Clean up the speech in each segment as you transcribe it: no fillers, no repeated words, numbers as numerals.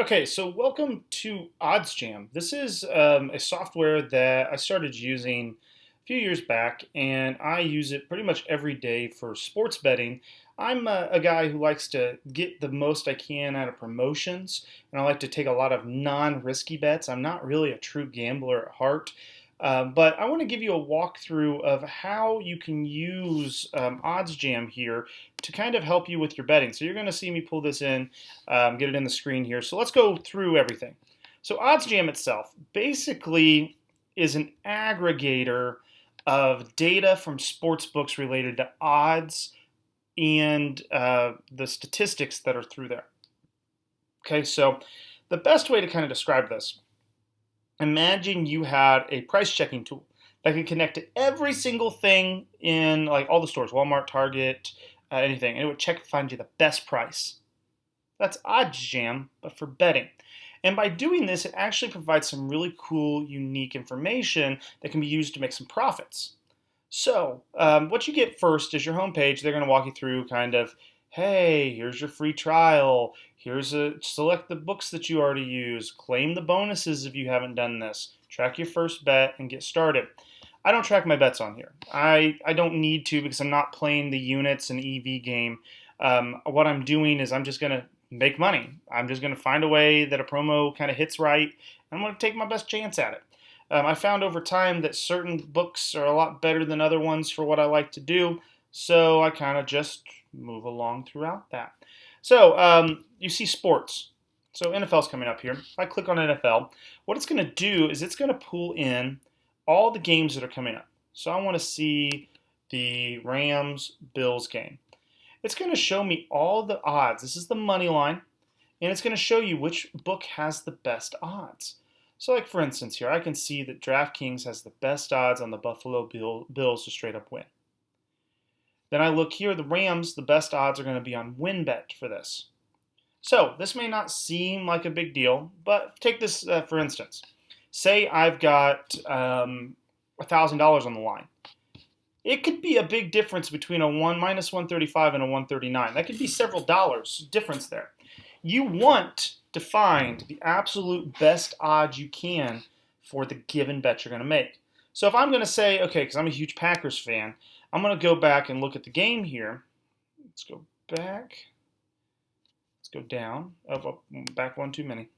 Okay, so welcome to OddsJam. This is a software that I started using a few years back, and I use it pretty much every day for sports betting. I'm a guy who likes to get the most I can out of promotions, and I like to take a lot of non-risky bets. I'm not really a true gambler at heart, but I want to give you a walkthrough of how you can use OddsJam here to kind of help you with your betting. So you're going to see me pull this in, get it in the screen here. So let's go through everything. So OddsJam itself basically is an aggregator of data from sportsbooks related to odds and the statistics that are through there. Okay, so the best way to kind of describe this, imagine you had a price checking tool that can connect to every single thing in like all the stores, Walmart, Target, anything, and it would check and find you the best price. That's OddsJam, but for betting. And by doing this, it actually provides some really cool, unique information that can be used to make some profits. So, what you get first is your homepage. They're going to walk you through kind of, hey, here's your free trial. Select the books that you already use. Claim the bonuses if you haven't done this. Track your first bet and get started. I don't track my bets on here. I don't need to because I'm not playing the units and EV game. What I'm doing is I'm just going to make money. I'm just going to find a way that a promo kind of hits right, and I'm going to take my best chance at it. I found over time that certain books are a lot better than other ones for what I like to do, so I kind of just move along throughout that. So you see sports. So NFL's coming up here. If I click on NFL, what it's going to do is it's going to pull in all the games that are coming up. So I want to see the Rams-Bills game. It's going to show me all the odds. This is the money line, and it's going to show you which book has the best odds. So like for instance here, I can see that DraftKings has the best odds on the Buffalo Bills to straight up win. Then I look here, the Rams, the best odds are going to be on WinBet for this. So this may not seem like a big deal, but take this for instance. Say I've got $1,000 on the line. It could be a big difference between a minus 135 and a 139. That could be several dollars difference there. You want to find the absolute best odds you can for the given bet you're going to make. So if I'm going to say, okay, because I'm a huge Packers fan, I'm going to go back and look at the game here. Let's go back. Let's go down. Oh, back one too many.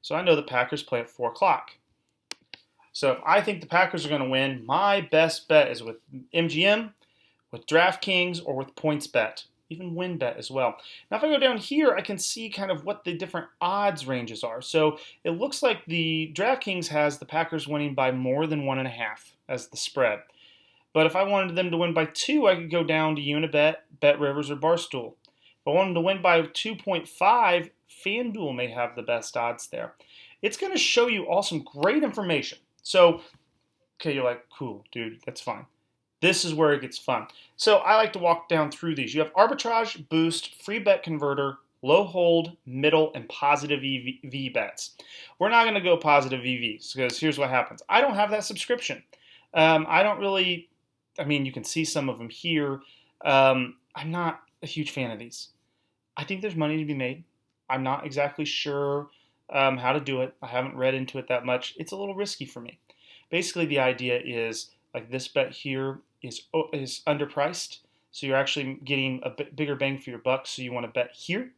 So I know the Packers play at 4 o'clock. So if I think the Packers are going to win, my best bet is with MGM, with DraftKings, or with PointsBet, even WinBet as well. Now if I go down here, I can see kind of what the different odds ranges are. So it looks like the DraftKings has the Packers winning by more than 1.5 as the spread. But if I wanted them to win by 2, I could go down to Unibet, BetRivers, or Barstool. If I wanted them to win by 2.5, FanDuel may have the best odds there. It's going to show you all some great information. So, okay, you're like, cool, dude, that's fine. This is where it gets fun. So I like to walk down through these. You have arbitrage, boost, free bet converter, low hold, middle, and positive EV bets. We're not going to go positive EVs because here's what happens. I don't have that subscription. I don't really, you can see some of them here. I'm not a huge fan of these. I think there's money to be made. I'm not exactly sure how to do it. I haven't read into it that much. It's a little risky for me. Basically, the idea is like this bet here is underpriced, so you're actually getting a bit bigger bang for your buck. So you want to bet here.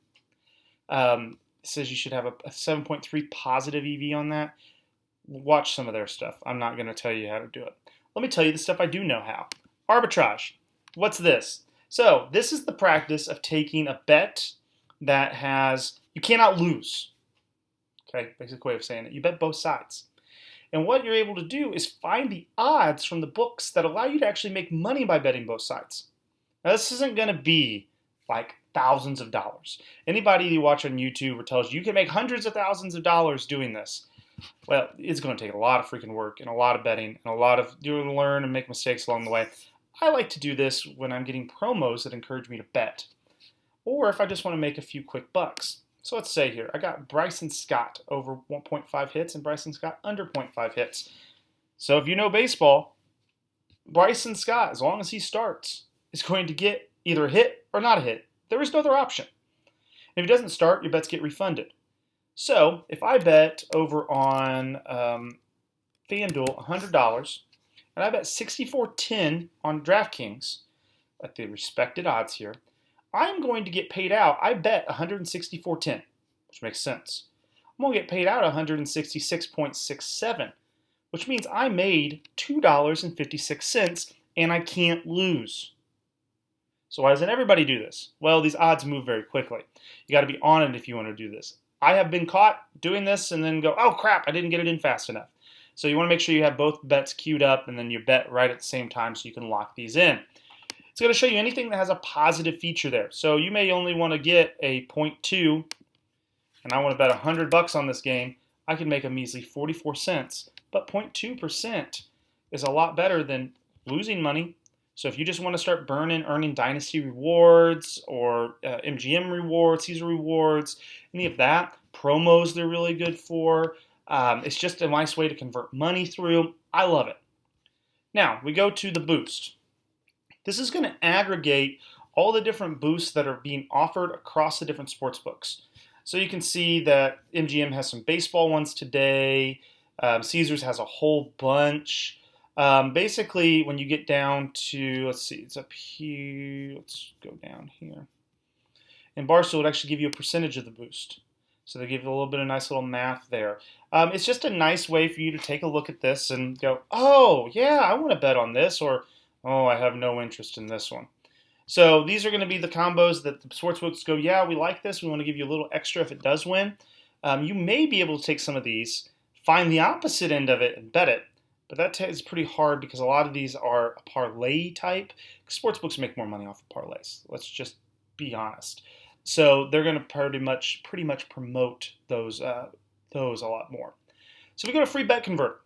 It says you should have a 7.3 positive EV on that. Watch some of their stuff. I'm not going to tell you how to do it. Let me tell you the stuff I do know how. Arbitrage. What's this? So this is the practice of taking a bet that you cannot lose. Okay, basic way of saying it. You bet both sides. And what you're able to do is find the odds from the books that allow you to actually make money by betting both sides. Now, this isn't going to be like thousands of dollars. Anybody you watch on YouTube or tells you can make hundreds of thousands of dollars doing this, well, it's going to take a lot of freaking work and a lot of betting and a lot of doing to learn and make mistakes along the way. I like to do this when I'm getting promos that encourage me to bet, or if I just want to make a few quick bucks. So let's say here, I got Bryson Scott over 1.5 hits and Bryson Scott under 0.5 hits. So if you know baseball, Bryson Scott, as long as he starts, is going to get either a hit or not a hit. There is no other option. if it doesn't start, your bets get refunded. So if I bet over on FanDuel $100, and I bet 64.10 on DraftKings at the respected odds here, I'm going to get paid out. I bet 164.10, which makes sense. I'm going to get paid out 166.67, which means I made $2.56 and I can't lose. So why doesn't everybody do this? Well, these odds move very quickly. You got to be on it if you want to do this. I have been caught doing this and then go, oh crap, I didn't get it in fast enough. So you want to make sure you have both bets queued up and then you bet right at the same time so you can lock these in. It's going to show you anything that has a positive feature there. So you may only want to get a 0.2, and I want to bet $100 on this game. I can make a measly 44 cents, but 0.2% is a lot better than losing money. So if you just want to start earning Dynasty rewards or MGM rewards, Caesar rewards, any of that, promos they're really good for. It's just a nice way to convert money through. I love it. Now, we go to the boost. This is going to aggregate all the different boosts that are being offered across the different sports books. So you can see that MGM has some baseball ones today. Caesars has a whole bunch. Basically, when you get down to, let's see, it's up here. Let's go down here. In Barstool, it actually give you a percentage of the boost. So they give you a little bit of nice little math there. It's just a nice way for you to take a look at this and go, oh, yeah, I want to bet on this, or, oh, I have no interest in this one. So these are going to be the combos that the sportsbooks go, yeah, we like this. We want to give you a little extra if it does win. You may be able to take some of these, find the opposite end of it, and bet it. But that is pretty hard because a lot of these are a parlay type. Sportsbooks make more money off of parlays. Let's just be honest. So they're going to pretty much promote those a lot more. So we go to free bet converter.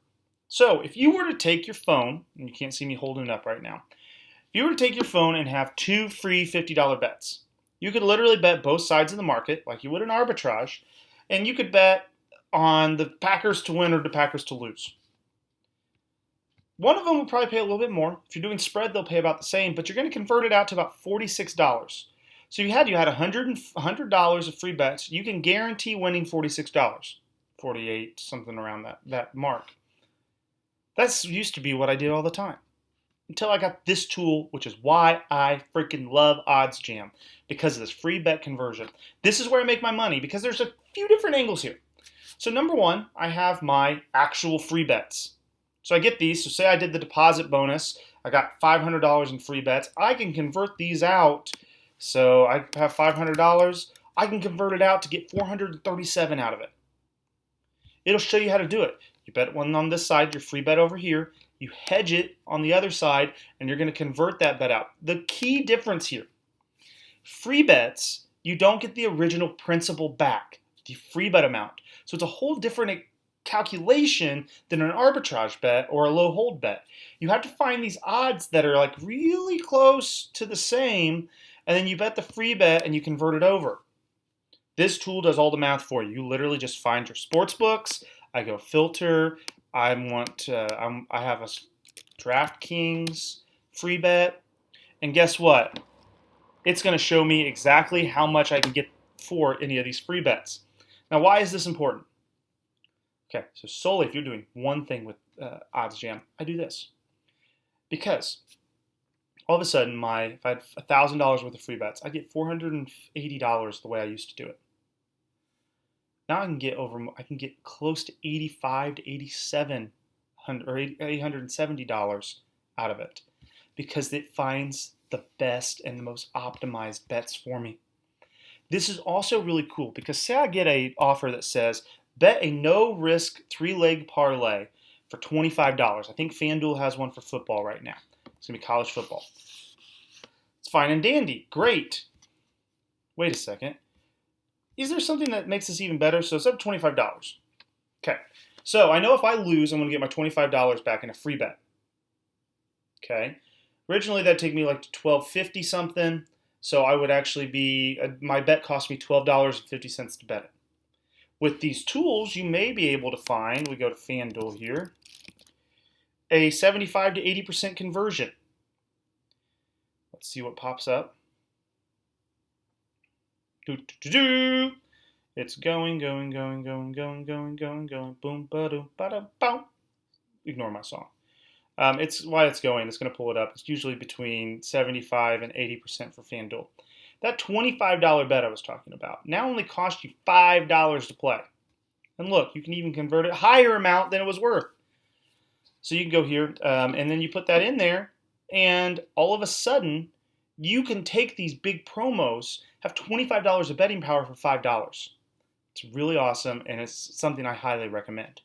So if you were to take your phone, and you can't see me holding it up right now, if you were to take your phone and have 2 free $50 bets, you could literally bet both sides of the market like you would an arbitrage, and you could bet on the Packers to win or the Packers to lose. One of them will probably pay a little bit more. If you're doing spread, they'll pay about the same, but you're going to convert it out to about $46. So you had $100 of free bets. You can guarantee winning $46, 48, something around that mark. That used to be what I did all the time until I got this tool, which is why I freaking love OddsJam, because of this free bet conversion. This is where I make my money because there's a few different angles here. So number one, I have my actual free bets. So I get these. So say I did the deposit bonus. I got $500 in free bets. I can convert these out. So I have $500. I can convert it out to get $437 out of it. It'll show you how to do it. You bet one on this side, your free bet over here. You hedge it on the other side, and you're going to convert that bet out. The key difference here, free bets, you don't get the original principal back, the free bet amount. So it's a whole different calculation than an arbitrage bet or a low hold bet. You have to find these odds that are like really close to the same, and then you bet the free bet and you convert it over. This tool does all the math for you. You literally just find your sports books. I go filter. I have a DraftKings free bet, and guess what? It's going to show me exactly how much I can get for any of these free bets. Now, why is this important? Okay, so solely if you're doing one thing with OddsJam, I do this. Because all of a sudden, if I had $1,000 worth of free bets, I get $480 the way I used to do it. Now I can get close to $85 to $87 or $870 out of it because it finds the best and the most optimized bets for me. This is also really cool because say I get an offer that says bet a no-risk 3-leg parlay for $25. I think FanDuel has one for football right now. It's going to be college football. It's fine and dandy. Great. Wait a second. Is there something that makes this even better? So it's up to $25. Okay. So I know if I lose, I'm going to get my $25 back in a free bet. Okay. Originally, that'd take me like to $12.50 something. So I would actually my bet cost me $12.50 to bet it. With these tools, you may be able to find, we go to FanDuel here, a 75 to 80% conversion. Let's see what pops up. Do, do, do, do. It's going, going, going, going, going, going, going, going. Boom, ba-doom, ba-da, boom. Ignore my song. It's why it's going. It's going to pull it up. It's usually between 75 and 80% for FanDuel. That $25 bet I was talking about now only cost you $5 to play. And look, you can even convert it higher amount than it was worth. So you can go here, and then you put that in there, and all of a sudden, you can take these big promos, have $25 of betting power for $5. It's really awesome, and it's something I highly recommend.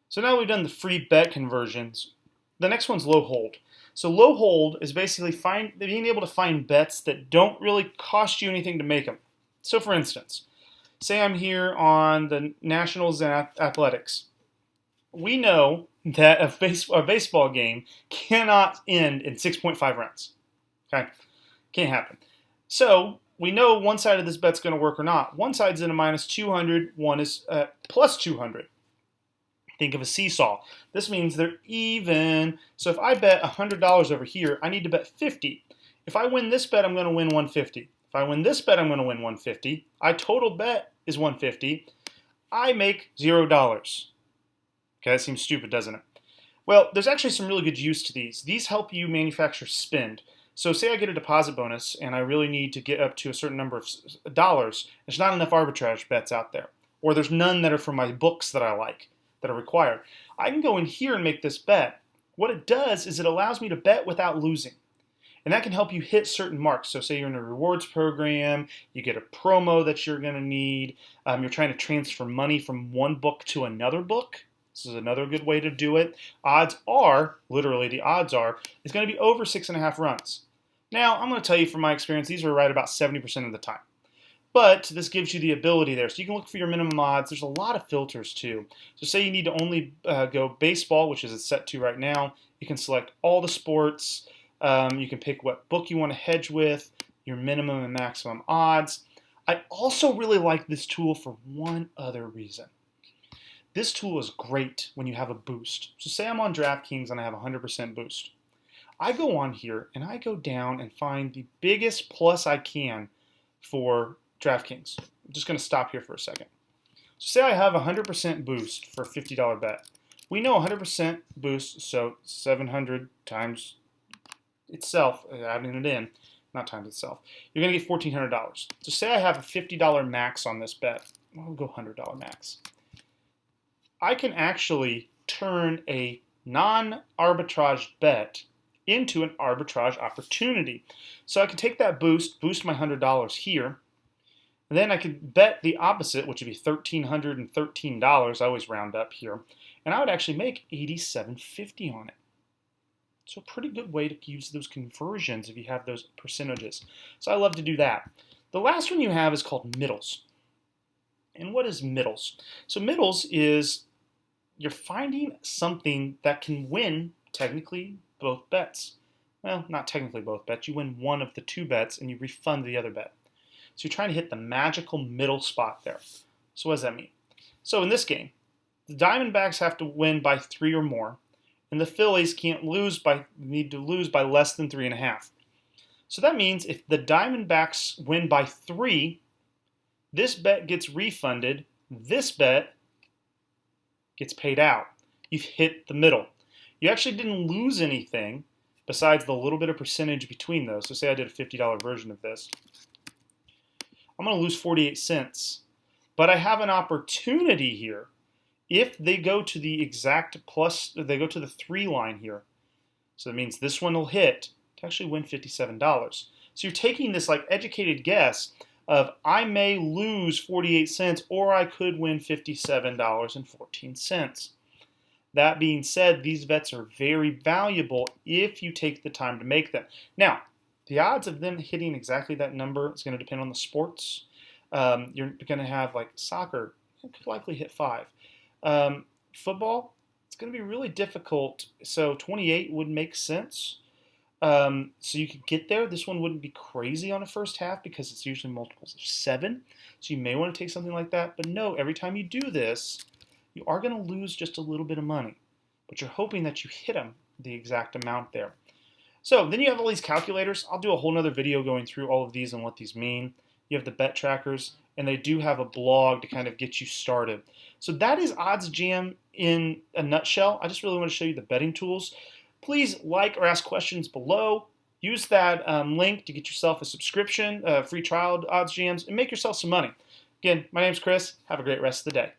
So now we've done the free bet conversions. The next one's low hold. So low hold is basically being able to find bets that don't really cost you anything to make them. So for instance, say I'm here on the Nationals and Athletics. We know that a baseball game cannot end in 6.5 runs. Okay? Can't happen. So we know one side of this bet's going to work or not. One side's in a minus 200, one is plus 200. Think of a seesaw. This means they're even. So if I bet $100 over here, I need to bet 50. If I win this bet, I'm going to win 150. If I win this bet, I'm going to win 150. I total bet is 150. I make $0. Okay, that seems stupid, doesn't it? Well, there's actually some really good use to these. These help you manufacture spend. So say I get a deposit bonus and I really need to get up to a certain number of dollars. There's not enough arbitrage bets out there. Or there's none that are from my books that I like, that are required. I can go in here and make this bet. What it does is it allows me to bet without losing. And that can help you hit certain marks. So say you're in a rewards program, you get a promo that you're going to need, you're trying to transfer money from one book to another book. This is another good way to do it. Odds are, literally the odds are, it's going to be over 6.5 runs. Now, I'm going to tell you from my experience, these are right about 70% of the time. But this gives you the ability there. So you can look for your minimum odds. There's a lot of filters too. So say you need to only go baseball, which is it's set to right now. You can select all the sports. You can pick what book you want to hedge with, your minimum and maximum odds. I also really like this tool for one other reason. This tool is great when you have a boost. So say I'm on DraftKings and I have a 100% boost. I go on here and I go down and find the biggest plus I can for DraftKings. I'm just going to stop here for a second. So say I have a 100% boost for a $50 bet. We know 100% boost, so 700 times itself, adding it in, not times itself, you're going to get $1,400. So say I have a $50 max on this bet. I'll go $100 max. I can actually turn a non-arbitrage bet into an arbitrage opportunity. So I can take that boost my $100 here, and then I could bet the opposite, which would be $1,313. I always round up here, and I would actually make $87.50 on it. So a pretty good way to use those conversions if you have those percentages. So I love to do that. The last one you have is called middles. And what is middles? So middles is you're finding something that can win technically both bets. Well, not technically both bets. You win one of the two bets and you refund the other bet. So you're trying to hit the magical middle spot there. So what does that mean? So in this game, the Diamondbacks have to win by 3 or more, and the Phillies need to lose by less than 3.5. So that means if the Diamondbacks win by 3, this bet gets refunded, this bet gets paid out. You've hit the middle. You actually didn't lose anything besides the little bit of percentage between those. So say I did a $50 version of this. I'm going to lose 48 cents. But I have an opportunity here. If they go to the exact plus, they go to the 3 line here. So that means this one will hit to actually win $57. So you're taking this like educated guess of I may lose 48 cents or I could win $57.14. That being said, these bets are very valuable if you take the time to make them. Now, the odds of them hitting exactly that number is going to depend on the sports. You're going to have like soccer, it could likely hit 5. Football, it's going to be really difficult. So 28 would make sense. So you could get there. This one wouldn't be crazy on a first half because it's usually multiples of 7. So you may want to take something like that. But no, every time you do this, you are going to lose just a little bit of money. But you're hoping that you hit them the exact amount there. So then you have all these calculators. I'll do a whole nother video going through all of these and what these mean. You have the bet trackers, and they do have a blog to kind of get you started. So that is OddsJam in a nutshell. I just really want to show you the betting tools. Please like or ask questions below. Use that link to get yourself a subscription, free trial to OddsJams, and make yourself some money. Again, my name's Chris. Have a great rest of the day.